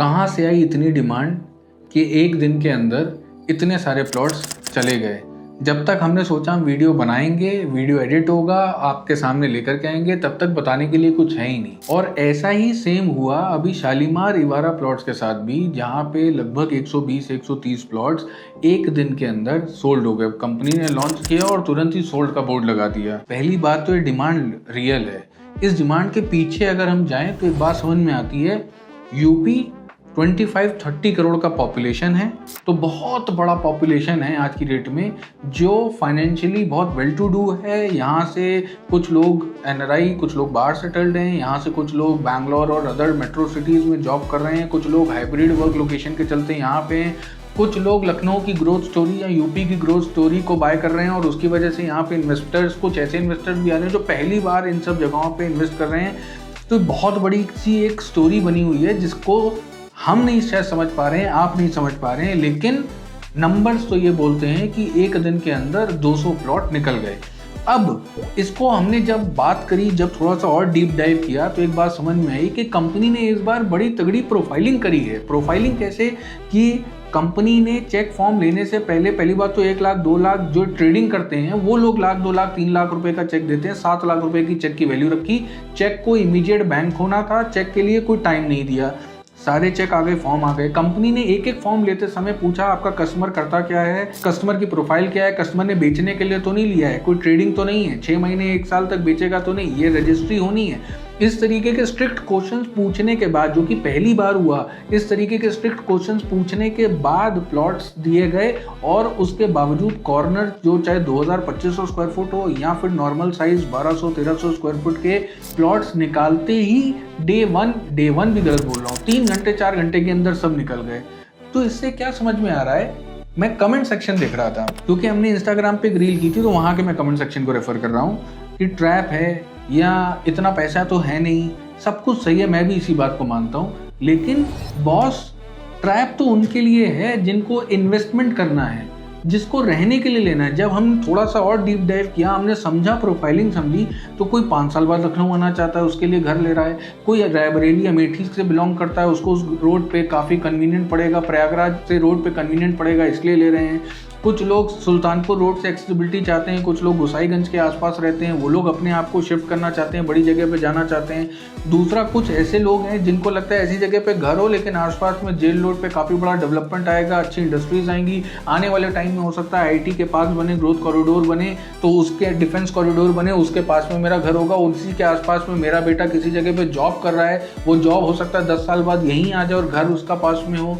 कहाँ से आई इतनी डिमांड कि एक दिन के अंदर इतने सारे प्लॉट्स चले गए। जब तक हमने सोचा हम वीडियो बनाएंगे, वीडियो एडिट होगा, आपके सामने लेकर के आएंगे, तब तक बताने के लिए कुछ है ही नहीं। और ऐसा ही सेम हुआ अभी शालीमार इवारा प्लॉट्स के साथ भी, जहाँ पे लगभग 120-130 प्लॉट्स एक दिन के अंदर सोल्ड हो गए। कंपनी ने लॉन्च किया और तुरंत ही सोल्ड का बोर्ड लगा दिया। पहली बात तो ये डिमांड रियल है। इस डिमांड के पीछे अगर हम जाएं तो एक बात समझ में आती है, यूपी 25-30 करोड़ का पॉपुलेशन है, तो बहुत बड़ा पॉपुलेशन है आज की डेट में, जो फाइनेंशियली बहुत वेल टू डू है। यहाँ से कुछ लोग एनआरआई, कुछ लोग बाहर सेटल्ड हैं, यहाँ से कुछ लोग बैंगलोर और अदर मेट्रो सिटीज़ में जॉब कर रहे हैं, कुछ लोग हाइब्रिड वर्क लोकेशन के चलते यहाँ पे हैं, कुछ लोग लखनऊ की ग्रोथ स्टोरी या यूपी की ग्रोथ स्टोरी को बाय कर रहे हैं और उसकी वजह से यहाँ पे इन्वेस्टर्स, कुछ ऐसे इन्वेस्टर्स भी आ रहे हैं जो पहली बार इन सब जगहों पे इन्वेस्ट कर रहे हैं। तो बहुत बड़ी सी एक स्टोरी बनी हुई है जिसको हम नहीं शायद समझ पा रहे हैं, आप नहीं समझ पा रहे हैं, लेकिन नंबर्स तो ये बोलते हैं कि एक दिन के अंदर 200 प्लॉट निकल गए। अब इसको हमने जब बात करी, जब थोड़ा सा और डीप डाइव किया, तो एक बात समझ में आई कि कंपनी ने इस बार बड़ी तगड़ी प्रोफाइलिंग करी है। प्रोफाइलिंग कैसे कि कंपनी ने चेक फॉर्म लेने से पहले पहली बात तो 1 लाख 2 लाख जो ट्रेडिंग करते हैं वो लोग 1 लाख 2 लाख 3 लाख रुपए का चेक देते हैं, 7 लाख रुपए की चेक की वैल्यू रखी। चेक को इमीडिएट बैंक होना था, चेक के लिए कोई टाइम नहीं दिया, सारे चेक आ गए, फॉर्म आ गए। कंपनी ने एक एक फॉर्म लेते समय पूछा आपका कस्टमर करता क्या है, कस्टमर की प्रोफाइल क्या है, कस्टमर ने बेचने के लिए तो नहीं लिया है, कोई ट्रेडिंग तो नहीं है, 6 महीने 1 साल तक बेचेगा तो नहीं, ये रजिस्ट्री होनी है। इस तरीके के स्ट्रिक्ट क्वेश्चंस पूछने के बाद, जो कि पहली बार हुआ, इस तरीके के स्ट्रिक्ट क्वेश्चंस पूछने के बाद प्लॉट्स दिए गए और उसके बावजूद कॉर्नर जो चाहे 2000-2500 स्क्वायर फुट हो या फिर नॉर्मल साइज 1200-1300 स्क्वायर फुट के प्लॉट्स निकालते ही डे वन भी गलत बोल रहा हूँ, 3 घंटे 4 घंटे के अंदर सब निकल गए। तो इससे क्या समझ में आ रहा है, मैं कमेंट सेक्शन देख रहा था क्योंकि हमने इंस्टाग्राम पे एक रील की थी, तो वहाँ के मैं कमेंट सेक्शन को रेफर कर रहा हूँ कि ट्रैप है या इतना पैसा तो है नहीं, सब कुछ सही है, मैं भी इसी बात को मानता हूँ, लेकिन बॉस ट्रैप तो उनके लिए है जिनको इन्वेस्टमेंट करना है, जिसको रहने के लिए लेना है। जब हम थोड़ा सा और डीप डाइव किया, हमने समझा, प्रोफाइलिंग समझी, तो कोई 5 साल बाद लखनऊ आना चाहता है, उसके लिए घर ले रहा है। कोई रायबरेली अमेठी से बिलोंग करता है, उसको उस रोड पे काफ़ी कन्वीनियंट पड़ेगा, प्रयागराज से रोड पे कन्वीनियंट पड़ेगा, इसलिए ले रहे हैं। कुछ लोग सुल्तानपुर रोड से एक्सेसिबिलिटी चाहते हैं, कुछ लोग गोसाईगंज के आसपास रहते हैं, वो लोग अपने आप को शिफ्ट करना चाहते हैं, बड़ी जगह पे जाना चाहते हैं। दूसरा, कुछ ऐसे लोग हैं जिनको लगता है ऐसी जगह पे घर हो लेकिन आसपास में जेल रोड पे काफ़ी बड़ा डेवलपमेंट आएगा, अच्छी इंडस्ट्रीज आएंगी, आने वाले टाइम में हो सकता है आईटी के पास बने, ग्रोथ कॉरिडोर बने, तो उसके डिफेंस कॉरिडोर बने, उसके पास में मेरा घर होगा, उसी के आसपास में मेरा बेटा किसी जगह पर जॉब कर रहा है, वो जॉब हो सकता है 10 साल बाद यहीं आ जाए और घर उसका पास में हो।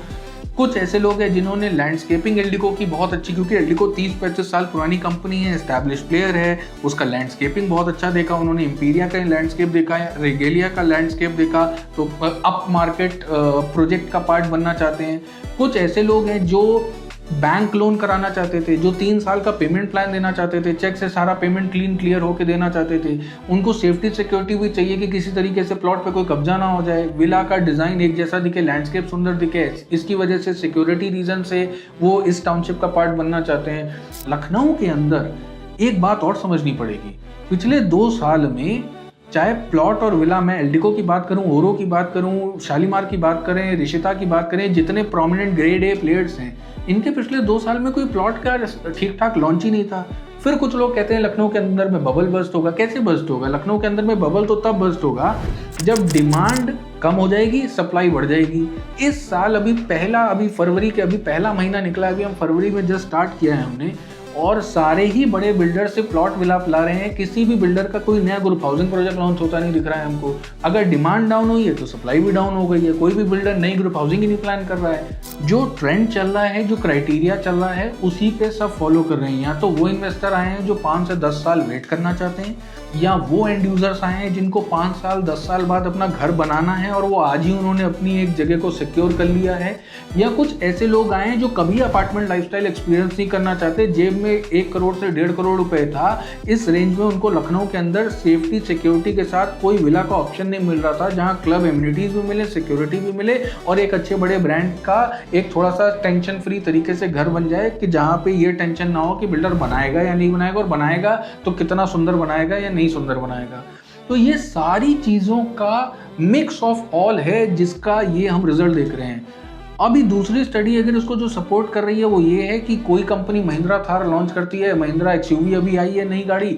कुछ ऐसे लोग हैं जिन्होंने लैंडस्केपिंग एल्डिको की बहुत अच्छी, क्योंकि एल्डिको 30-35 साल पुरानी कंपनी है, एस्टैब्लिश प्लेयर है, उसका लैंडस्केपिंग बहुत अच्छा देखा उन्होंने, इंपीरिया का लैंडस्केप देखा, रेगेलिया का लैंडस्केप देखा, तो अप मार्केट प्रोजेक्ट का पार्ट बनना चाहते हैं। कुछ ऐसे लोग हैं जो बैंक लोन कराना चाहते थे, जो 3 साल का पेमेंट प्लान देना चाहते थे, चेक से सारा पेमेंट क्लियर होकर देना चाहते थे। उनको सेफ्टी सिक्योरिटी भी चाहिए कि किसी तरीके से प्लॉट पे कोई कब्जा ना हो जाए, विला का डिज़ाइन एक जैसा दिखे, लैंडस्केप सुंदर दिखे, इसकी वजह से सिक्योरिटी रीजन से वो इस टाउनशिप का पार्ट बनना चाहते हैं। लखनऊ के अंदर एक बात और समझनी पड़ेगी, पिछले 2 साल में चाहे प्लॉट और विला, मैं एल्डिको की बात करूं, ओरो की बात करूं, शालीमार की बात करें, रिशिता की बात करें, जितने प्रोमिनेंट ग्रेड ए प्लेयर्स हैं, इनके पिछले 2 साल में कोई प्लॉट का ठीक ठाक लॉन्च ही नहीं था। फिर कुछ लोग कहते हैं लखनऊ के अंदर में बबल बस्ट होगा। कैसे बस्ट होगा? लखनऊ के अंदर में बबल तो तब बस्ट होगा जब डिमांड कम हो जाएगी, सप्लाई बढ़ जाएगी। इस साल अभी फरवरी के पहला महीना निकला, अभी हम फरवरी में जस्ट स्टार्ट किया है हमने, और सारे ही बड़े बिल्डर से प्लॉट विला ला रहे हैं। किसी भी बिल्डर का कोई नया ग्रुप हाउसिंग प्रोजेक्ट लॉन्च होता नहीं दिख रहा है हमको। अगर डिमांड डाउन हुई है तो सप्लाई भी डाउन हो गई है, कोई भी बिल्डर नई ग्रुप हाउसिंग ही नहीं प्लान कर रहा है। जो ट्रेंड चल रहा है, जो क्राइटेरिया चल रहा है, उसी पे सब फॉलो कर रहे हैं। या तो वो इन्वेस्टर आए हैं जो 5 से 10 साल वेट करना चाहते हैं, या वो एंड यूजर्स आए हैं जिनको 5 साल 10 साल बाद अपना घर बनाना है और वो आज ही उन्होंने अपनी एक जगह को सिक्योर कर लिया है, या कुछ ऐसे लोग आए हैं जो कभी अपार्टमेंट लाइफस्टाइल एक्सपीरियंस नहीं करना चाहते, जेब में 1 करोड़ से 1.5 करोड़ रुपए था, इस रेंज में उनको लखनऊ के अंदर सेफ्टी सिक्योरिटी के साथ कोई विला का ऑप्शन नहीं मिल रहा था, जहां क्लब एमिनिटीज भी मिले, सिक्योरिटी भी मिले और एक अच्छे बड़े ब्रांड का एक थोड़ा सा टेंशन फ्री तरीके से घर बन जाए, कि जहां पे ये टेंशन ना हो कि बिल्डर बनाएगा या नहीं बनाएगा, और बनाएगा तो कितना सुंदर बनाएगा या नहीं सुंदर बनाएगा। तो ये सारी चीज़ों का मिक्स ऑफ ऑल है जिसका ये हम रिजल्ट देख रहे हैं। अभी दूसरी स्टडी अगर इसको जो सपोर्ट कर रही है वो ये है कि कोई कंपनी महिंद्रा थार लॉन्च करती है, महिंद्रा एक्सयूवी अभी आई है नई गाड़ी,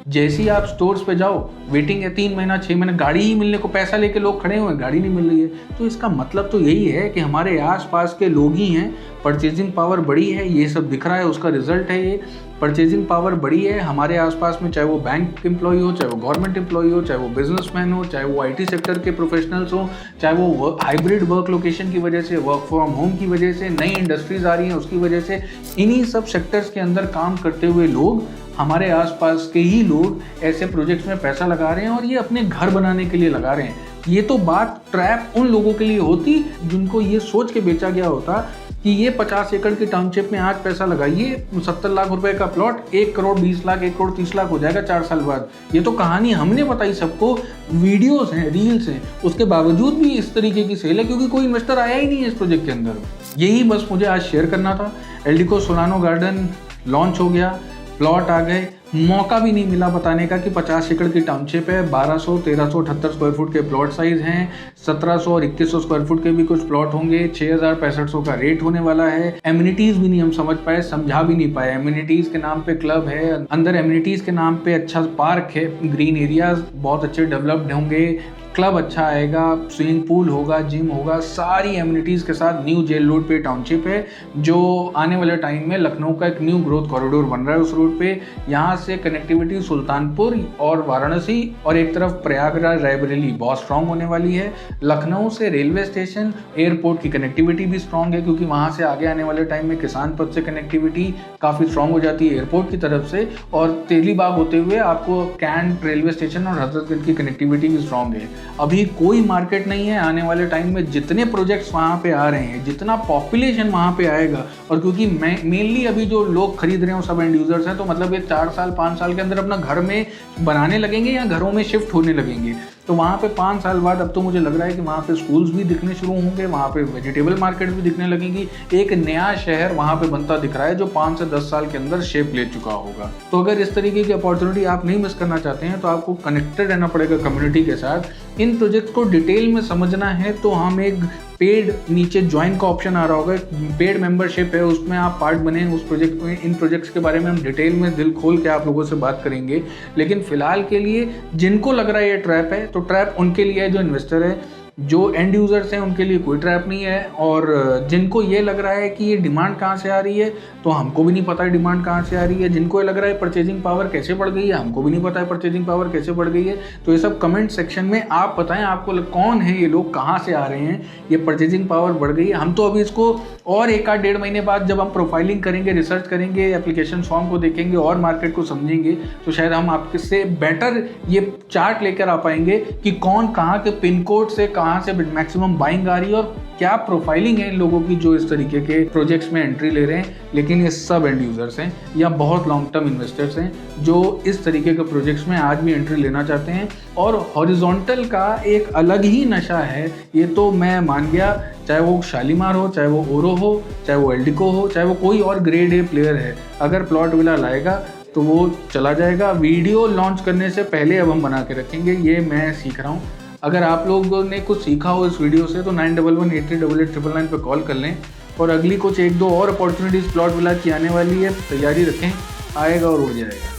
जैसे ही आप स्टोर्स पे जाओ वेटिंग है 3 महीना 6 महीना, गाड़ी ही मिलने को पैसा लेके लोग खड़े हुए हैं, गाड़ी नहीं मिल रही है। तो इसका मतलब तो यही है कि हमारे आसपास के लोग ही हैं, परचेजिंग पावर बढ़ी है, ये सब दिख रहा है, उसका रिजल्ट है ये। परचेजिंग पावर बढ़ी है हमारे आसपास में, चाहे वो बैंक एम्प्लॉय हो, चाहे वो गवर्नमेंट एम्प्लॉय हो, चाहे वो बिजनेसमैन हो, चाहे वो IT सेक्टर के प्रोफेशनल्स हो, चाहे वो हाइब्रिड वर्क लोकेशन की वजह से, वर्क फ्रॉम होम की वजह से, नई इंडस्ट्रीज आ रही हैं उसकी वजह से, इन्हीं सब सेक्टर्स के अंदर काम करते हुए लोग, हमारे आसपास के ही लोग ऐसे प्रोजेक्ट्स में पैसा लगा रहे हैं और ये अपने घर बनाने के लिए लगा रहे हैं। ये तो बात ट्रैप उन लोगों के लिए होती जिनको ये सोच के बेचा गया होता कि ये 50 एकड़ की टाउनशिप में आज पैसा लगाइए, 70 लाख रुपए का प्लॉट 1 करोड़ 20 लाख 1 करोड़ 30 लाख हो जाएगा 4 साल बाद। ये तो कहानी हमने बताई सबको, वीडियोस हैं, रील्स हैं, उसके बावजूद भी इस तरीके की सेल है क्योंकि कोई इन्वेस्टर आया ही नहीं है इस प्रोजेक्ट के अंदर। यही बस मुझे आज शेयर करना था। एल्डिको सोलानो गार्डन लॉन्च हो गया, प्लॉट आ गए, मौका भी नहीं मिला बताने का कि 50 एकड़ की टाउनशिप है, 1200 1378 स्क्वायर फुट के प्लॉट साइज हैं, 1700 और 2100 स्क्वायर फुट के भी कुछ प्लॉट होंगे, 6000-6500 का रेट होने वाला है। एमिनिटीज भी नहीं हम समझ पाए, समझा भी नहीं पाए। एमिनिटीज के नाम पे क्लब है, अंदर एमिनिटीज के नाम पे अच्छा पार्क है, ग्रीन एरियाज बहुत अच्छे डेवलप्ड होंगे, क्लब अच्छा आएगा, स्विमिंग पूल होगा, जिम होगा, सारी एमिनिटीज़ के साथ न्यू जेल रोड पे टाउनशिप है जो आने वाले टाइम में लखनऊ का एक न्यू ग्रोथ कॉरिडोर बन रहा है उस रोड पे। यहाँ से कनेक्टिविटी सुल्तानपुर और वाराणसी और एक तरफ प्रयागराज रायबरेली बहुत स्ट्रांग होने वाली है। लखनऊ से रेलवे स्टेशन, एयरपोर्ट की कनेक्टिविटी भी स्ट्रांग है क्योंकि वहाँ से आगे आने वाले टाइम में किसान पथ से कनेक्टिविटी काफ़ी स्ट्रांग हो जाती है एयरपोर्ट की तरफ से, और तेलीबाग होते हुए आपको कैंट रेलवे स्टेशन और हजरतगंज की कनेक्टिविटी भी स्ट्रांग है। अभी कोई मार्केट नहीं है, आने वाले टाइम में जितने प्रोजेक्ट्स वहाँ पे आ रहे हैं, जितना पॉपुलेशन वहाँ पे आएगा, और क्योंकि मेनली अभी जो लोग खरीद रहे हैं वो सब एंड यूजर्स हैं, तो मतलब ये 4 साल 5 साल के अंदर अपना घर में बनाने लगेंगे या घरों में शिफ्ट होने लगेंगे। तो वहाँ पे 5 साल बाद अब तो मुझे लग रहा है कि वहाँ पे स्कूल्स भी दिखने शुरू होंगे, वहाँ पे वेजिटेबल मार्केट भी दिखने लगेंगी, एक नया शहर वहाँ पे बनता दिख रहा है जो 5 से 10 साल के अंदर शेप ले चुका होगा। तो अगर इस तरीके की अपॉर्चुनिटी आप नहीं मिस करना चाहते हैं तो आपको कनेक्टेड रहना पड़ेगा कम्युनिटी के साथ। इन प्रोजेक्ट को डिटेल में समझना है तो हम एक पेड, नीचे ज्वाइन का ऑप्शन आ रहा होगा, पेड मेंबरशिप है, उसमें आप पार्ट बने उस प्रोजेक्ट में। इन प्रोजेक्ट्स के बारे में हम डिटेल में दिल खोल के आप लोगों से बात करेंगे, लेकिन फिलहाल के लिए जिनको लग रहा है ये ट्रैप है तो ट्रैप उनके लिए है जो इन्वेस्टर है। जो एंड यूजर्स हैं उनके लिए कोई ट्रैप नहीं है, और जिनको ये लग रहा है कि ये डिमांड कहाँ से आ रही है तो हमको भी नहीं पता है डिमांड कहाँ से आ रही है। जिनको ये लग रहा है परचेजिंग पावर कैसे बढ़ गई है, हमको भी नहीं पता है परचेजिंग पावर कैसे बढ़ गई है। तो ये सब कमेंट सेक्शन में आप बताएं, आपको कौन है ये लोग, कहाँ से आ रहे हैं, ये परचेजिंग पावर बढ़ गई है। हम तो अभी इसको और 1-1.5 महीने बाद जब हम प्रोफाइलिंग करेंगे, रिसर्च करेंगे, एप्लीकेशन फॉर्म को देखेंगे और मार्केट को समझेंगे तो शायद हम आपसे बेटर ये चार्ट लेकर आ पाएंगे कि कौन कहाँ के पिन कोड से कहाँ से मैक्सिमम बाइंग आ रही है और क्या प्रोफाइलिंग है इन लोगों की जो इस तरीके के प्रोजेक्ट्स में एंट्री ले रहे हैं। लेकिन ये सब एंड यूजर्स हैं या बहुत लॉन्ग टर्म इन्वेस्टर्स हैं जो इस तरीके के प्रोजेक्ट्स में आज भी एंट्री लेना चाहते हैं। और हॉरिजॉन्टल का एक अलग ही नशा है, ये तो मैं मान गया, चाहे वो शालीमार हो, चाहे वो ओरो हो, चाहे वो एल्डिको हो, चाहे वो कोई और ग्रेड ए प्लेयर है, अगर प्लॉट विला लाएगा तो वो चला जाएगा। वीडियो लॉन्च करने से पहले अब हम बना के रखेंगे, ये मैं सीख रहा हूँ। अगर आप लोगों ने कुछ सीखा हो इस वीडियो से तो 9118388999 पे कॉल कर लें, और अगली कुछ 1-2 और अपॉर्चुनिटीज़ प्लॉट विला की आने वाली है, तैयारी रखें, आएगा और उड़ जाएगा।